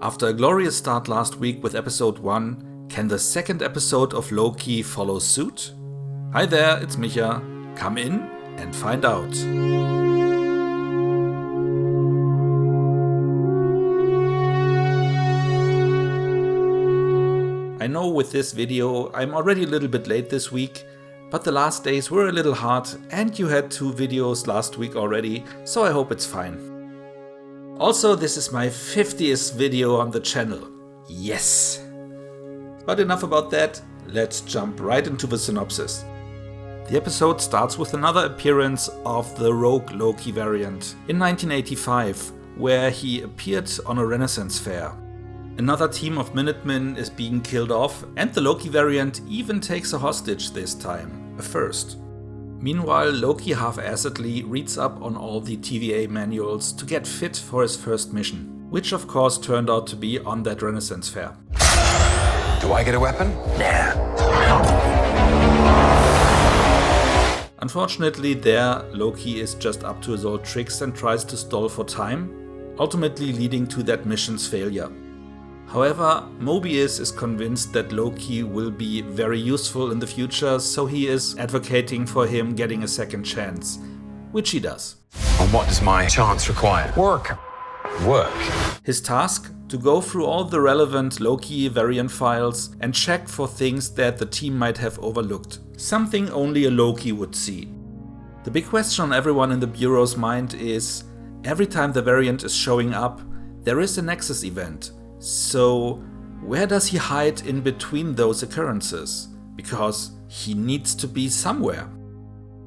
After a glorious start last week with episode 1, can the second episode of Loki follow suit? Hi there, it's Micha. Come in and find out. I know with this video I'm already a little bit late this week, but the last days were a little hard and you had 2 videos last week already, so I hope it's fine. Also, this is my 50th video on the channel. Yes! But enough about that, let's jump right into the synopsis. The episode starts with another appearance of the Rogue Loki variant in 1985, where he appeared on a Renaissance fair. Another team of Minutemen is being killed off, and the Loki variant even takes a hostage this time, a first. Meanwhile, Loki half-assedly reads up on all the TVA manuals to get fit for his first mission, which of course turned out to be on that Renaissance fair. Do I get a weapon? Nah. Unfortunately, there, Loki is just up to his old tricks and tries to stall for time, ultimately leading to that mission's failure. However, Mobius is convinced that Loki will be very useful in the future, so he is advocating for him getting a second chance, which he does. And what does my chance require? Work. His task? To go through all the relevant Loki variant files and check for things that the team might have overlooked. Something only a Loki would see. The big question on everyone in the Bureau's mind is, every time the variant is showing up, there is a Nexus event. So, where does he hide in between those occurrences? Because he needs to be somewhere.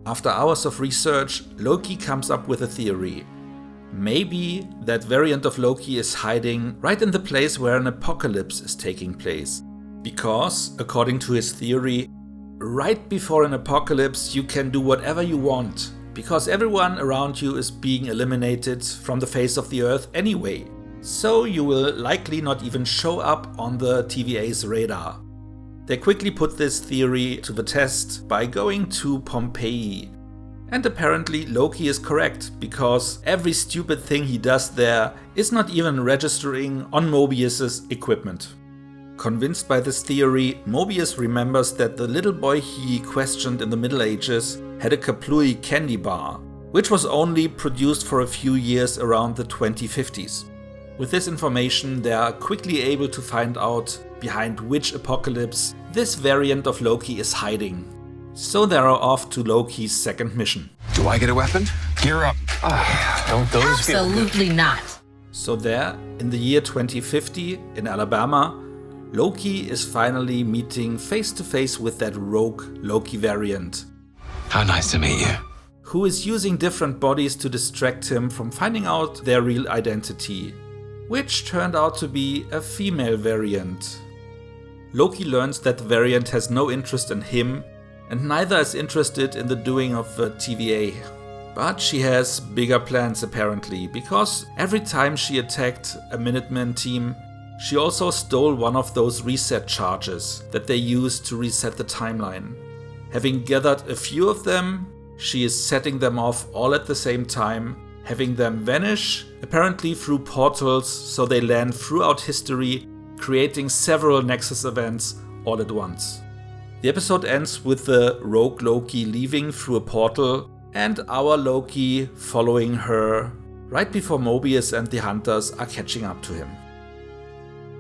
After hours of research, Loki comes up with a theory. Maybe that variant of Loki is hiding right in the place where an apocalypse is taking place. Because, according to his theory, right before an apocalypse you can do whatever you want. Because everyone around you is being eliminated from the face of the earth anyway. So you will likely not even show up on the TVA's radar. They quickly put this theory to the test by going to Pompeii. And apparently Loki is correct, because every stupid thing he does there is not even registering on Mobius's equipment. Convinced by this theory, Mobius remembers that the little boy he questioned in the Middle Ages had a Kaplooey candy bar, which was only produced for a few years around the 2050s. With this information, they are quickly able to find out behind which apocalypse this variant of Loki is hiding. So they are off to Loki's second mission. Do I get a weapon? Gear up. Don't those Absolutely not. So there, in the year 2050, in Alabama, Loki is finally meeting face to face with that rogue Loki variant. How nice to meet you. Who is using different bodies to distract him from finding out their real identity, which turned out to be a female variant. Loki learns that the variant has no interest in him, and neither is interested in the doing of the TVA. But she has bigger plans apparently, because every time she attacked a Minutemen team, she also stole one of those reset charges that they use to reset the timeline. Having gathered a few of them, she is setting them off all at the same time, having them vanish, apparently through portals, so they land throughout history, creating several Nexus events all at once. The episode ends with the rogue Loki leaving through a portal and our Loki following her right before Mobius and the Hunters are catching up to him.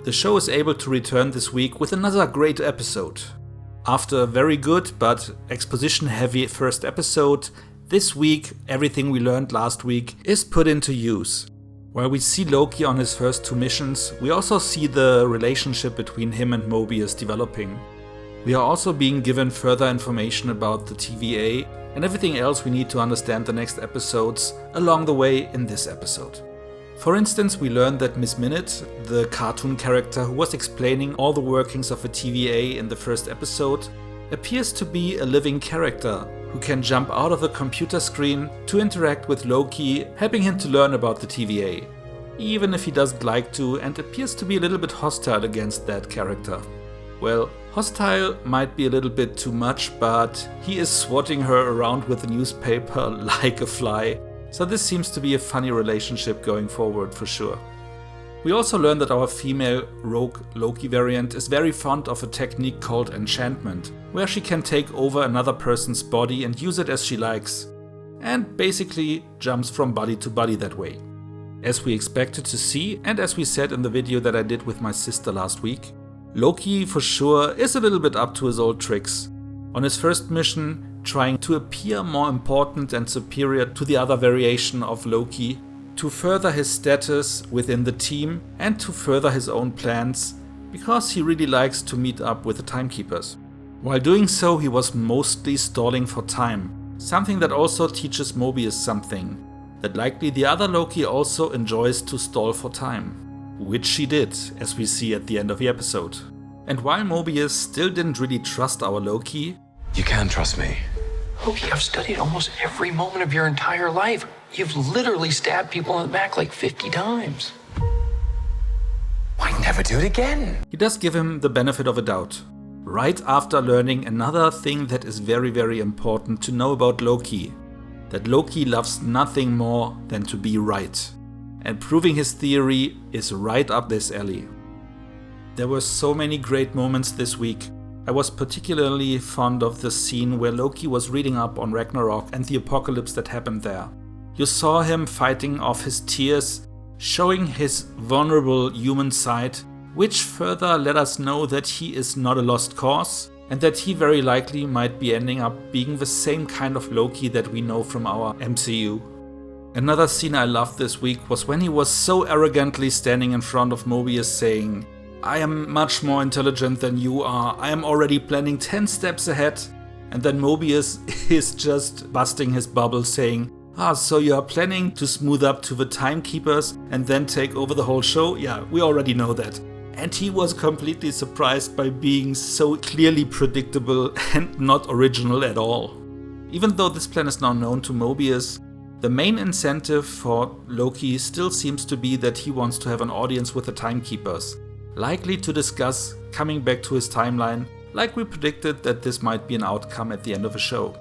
The show is able to return this week with another great episode. After a very good but exposition-heavy first episode, this week everything we learned last week is put into use. While we see Loki on his first 2 missions, we also see the relationship between him and Mobius developing. We are also being given further information about the TVA and everything else we need to understand the next episodes along the way in this episode. For instance, we learn that Miss Minute, the cartoon character who was explaining all the workings of the TVA in the first episode, appears to be a living character who can jump out of the computer screen to interact with Loki, helping him to learn about the TVA, even if he doesn't like to and appears to be a little bit hostile against that character. Well, hostile might be a little bit too much, but he is swatting her around with a newspaper like a fly, So this seems to be a funny relationship going forward for sure. We also learn that our female rogue Loki variant is very fond of a technique called enchantment, where she can take over another person's body and use it as she likes, and basically jumps from body to body that way. As we expected to see, and as we said in the video that I did with my sister last week, Loki for sure is a little bit up to his old tricks. On his first mission, trying to appear more important and superior to the other variation of Loki, to further his status within the team and to further his own plans, because he really likes to meet up with the Timekeepers. While doing so, he was mostly stalling for time, something that also teaches Mobius something, that likely the other Loki also enjoys to stall for time, which she did, as we see at the end of the episode. And while Mobius still didn't really trust our Loki, You can trust me. Loki, I've studied almost every moment of your entire life. You've literally stabbed people in the back like 50 times. Why never do it again? he does give him the benefit of a doubt. Right after learning another thing that is very, very important to know about Loki, that Loki loves nothing more than to be right. And proving his theory is right up this alley. There were so many great moments this week. I was particularly fond of the scene where Loki was reading up on Ragnarok and the apocalypse that happened there. You saw him fighting off his tears, showing his vulnerable human side, which further let us know that he is not a lost cause and that he very likely might be ending up being the same kind of Loki that we know from our MCU. Another scene I loved this week was when he was so arrogantly standing in front of Mobius saying, "I am much more intelligent than you are, I am already planning 10 steps ahead." And then Mobius is just busting his bubble saying, so you are planning to smooth up to the Timekeepers and then take over the whole show? Yeah, we already know that. And he was completely surprised by being so clearly predictable and not original at all. Even though this plan is now known to Mobius, the main incentive for Loki still seems to be that he wants to have an audience with the Timekeepers, likely to discuss coming back to his timeline, like we predicted that this might be an outcome at the end of the show.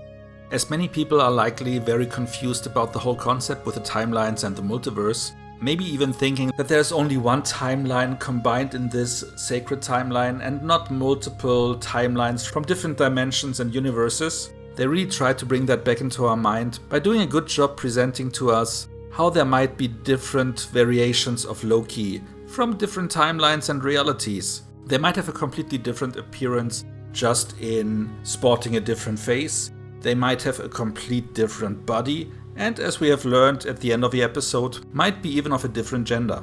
As many people are likely very confused about the whole concept with the timelines and the multiverse, maybe even thinking that there's only one timeline combined in this sacred timeline and not multiple timelines from different dimensions and universes, they really try to bring that back into our mind by doing a good job presenting to us how there might be different variations of Loki from different timelines and realities. They might have a completely different appearance just in sporting a different face. They might have a complete different body, and as we have learned at the end of the episode, might be even of a different gender.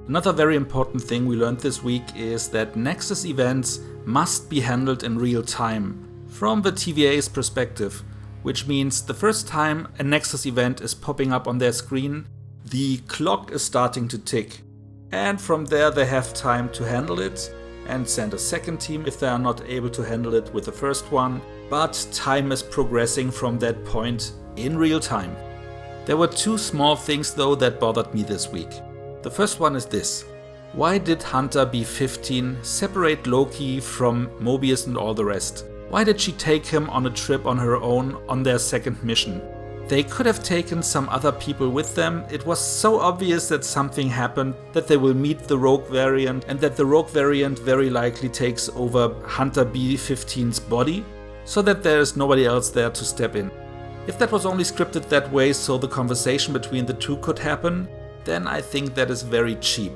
Another very important thing we learned this week is that Nexus events must be handled in real time, from the TVA's perspective, which means the first time a Nexus event is popping up on their screen, the clock is starting to tick. And from there they have time to handle it and send a second team if they are not able to handle it with the first one, but time is progressing from that point in real time. There were two small things though that bothered me this week. The first one is this: why did Hunter B-15 separate Loki from Mobius and all the rest? Why did she take him on a trip on her own on their second mission? They could have taken some other people with them. It was so obvious that something happened, that they will meet the Rogue variant and that the Rogue variant very likely takes over Hunter B-15's body, so that there is nobody else there to step in. If that was only scripted that way so the conversation between the two could happen, then I think that is very cheap.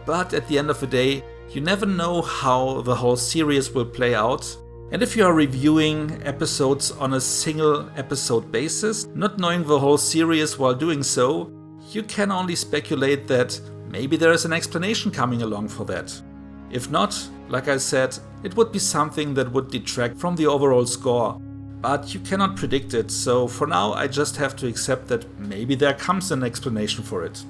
But at the end of the day, you never know how the whole series will play out. And if you are reviewing episodes on a single episode basis, not knowing the whole series while doing so, you can only speculate that maybe there is an explanation coming along for that. If not, like I said, it would be something that would detract from the overall score. But you cannot predict it, so for now I just have to accept that maybe there comes an explanation for it.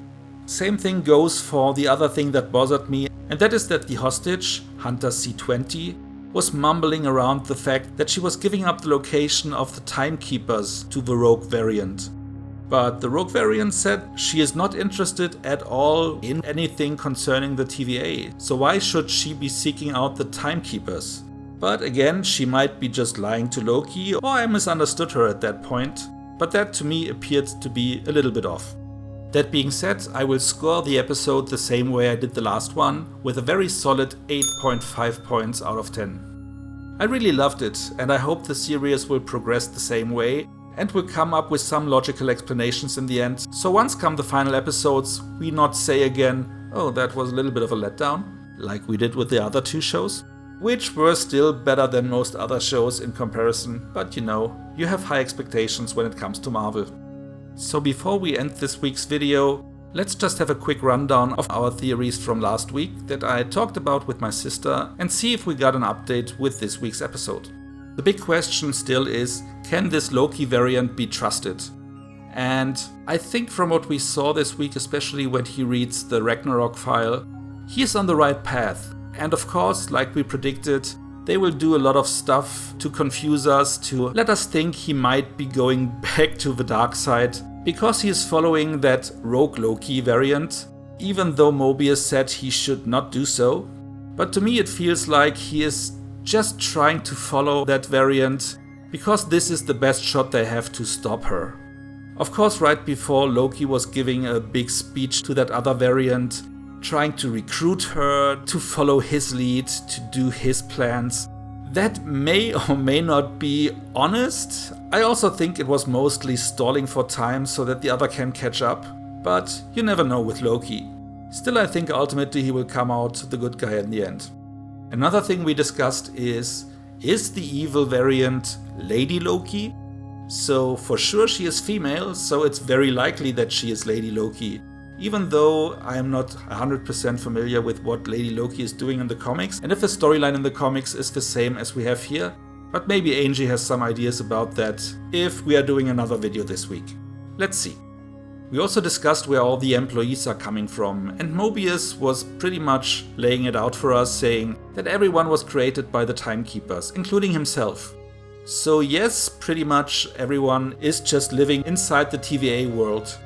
Same thing goes for the other thing that bothered me, and that is that the hostage, Hunter C-20, was mumbling around the fact that she was giving up the location of the Timekeepers to the Rogue variant. But the Rogue variant said she is not interested at all in anything concerning the TVA, so why should she be seeking out the Timekeepers? But again, she might be just lying to Loki, or I misunderstood her at that point. but that to me appeared to be a little bit off. That being said, I will score the episode the same way I did the last one, with a very solid 8.5 points out of 10. I really loved it, and I hope the series will progress the same way and will come up with some logical explanations in the end, so once come the final episodes, we not say again, oh, that was a little bit of a letdown, like we did with the other 2 shows, which were still better than most other shows in comparison, but you know, you have high expectations when it comes to Marvel. So before we end this week's video, let's just have a quick rundown of our theories from last week that I talked about with my sister and see if we got an update with this week's episode. The big question still is, can this Loki variant be trusted? And I think from what we saw this week, especially when he reads the Ragnarok file, he is on the right path. And of course, like we predicted, they will do a lot of stuff to confuse us, to let us think he might be going back to the dark side, because he is following that Rogue Loki variant, even though Mobius said he should not do so. But to me it feels like he is just trying to follow that variant, because this is the best shot they have to stop her. Of course, right before Loki was giving a big speech to that other variant, trying to recruit her, to follow his lead, to do his plans. That may or may not be honest. I also think it was mostly stalling for time so that the other can catch up, but you never know with Loki. Still, I think ultimately he will come out the good guy in the end. Another thing we discussed is the evil variant Lady Loki? So for sure she is female, so it's very likely that she is Lady Loki. Even though I am not 100% familiar with what Lady Loki is doing in the comics, and if the storyline in the comics is the same as we have here, but maybe Angie has some ideas about that if we are doing another video this week. Let's see. We also discussed where all the employees are coming from, and Mobius was pretty much laying it out for us, saying that everyone was created by the Timekeepers, including himself. So yes, pretty much everyone is just living inside the TVA world.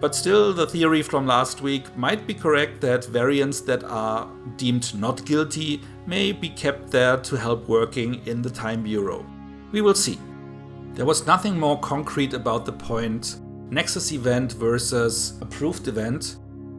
But still, the theory from last week might be correct that variants that are deemed not guilty may be kept there to help working in the Time Bureau. We will see. There was nothing more concrete about the point Nexus event versus approved event,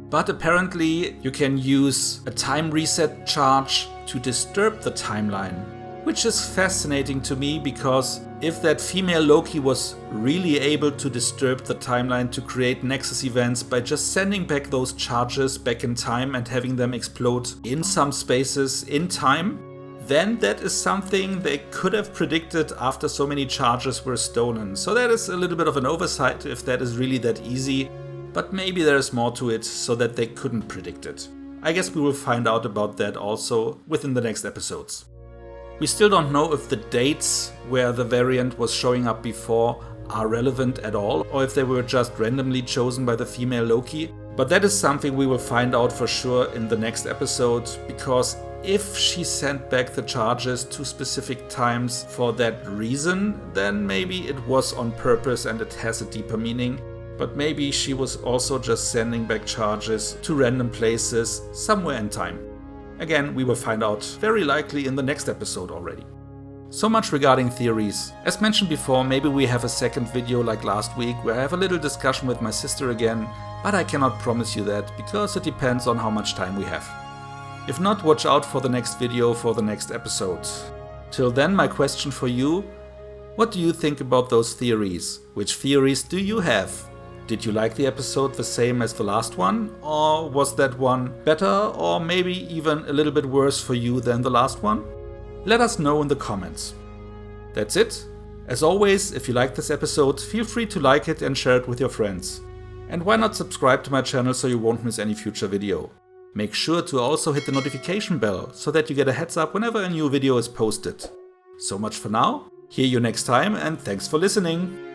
but apparently you can use a time reset charge to disturb the timeline, which is fascinating to me because if that female Loki was really able to disturb the timeline to create Nexus events by just sending back those charges back in time and having them explode in some spaces in time, then that is something they could have predicted after so many charges were stolen. So that is a little bit of an oversight if that is really that easy, but maybe there is more to it so that they couldn't predict it. I guess we will find out about that also within the next episodes. We still don't know if the dates where the variant was showing up before are relevant at all, or if they were just randomly chosen by the female Loki. But that is something we will find out for sure in the next episode, because if she sent back the charges to specific times for that reason, then maybe it was on purpose and it has a deeper meaning. But maybe she was also just sending back charges to random places somewhere in time. Again, we will find out very likely in the next episode already. So much regarding theories. As mentioned before, maybe we have a second video like last week where I have a little discussion with my sister again, but I cannot promise you that because it depends on how much time we have. If not, watch out for the next video for the next episode. Till then, my question for you: what do you think about those theories? Which theories do you have? Did you like the episode the same as the last one? Or was that one better or maybe even a little bit worse for you than the last one? Let us know in the comments. That's it. As always, if you like this episode, feel free to like it and share it with your friends. And why not subscribe to my channel so you won't miss any future video. Make sure to also hit the notification bell so that you get a heads up whenever a new video is posted. So much for now. Hear you next time and thanks for listening.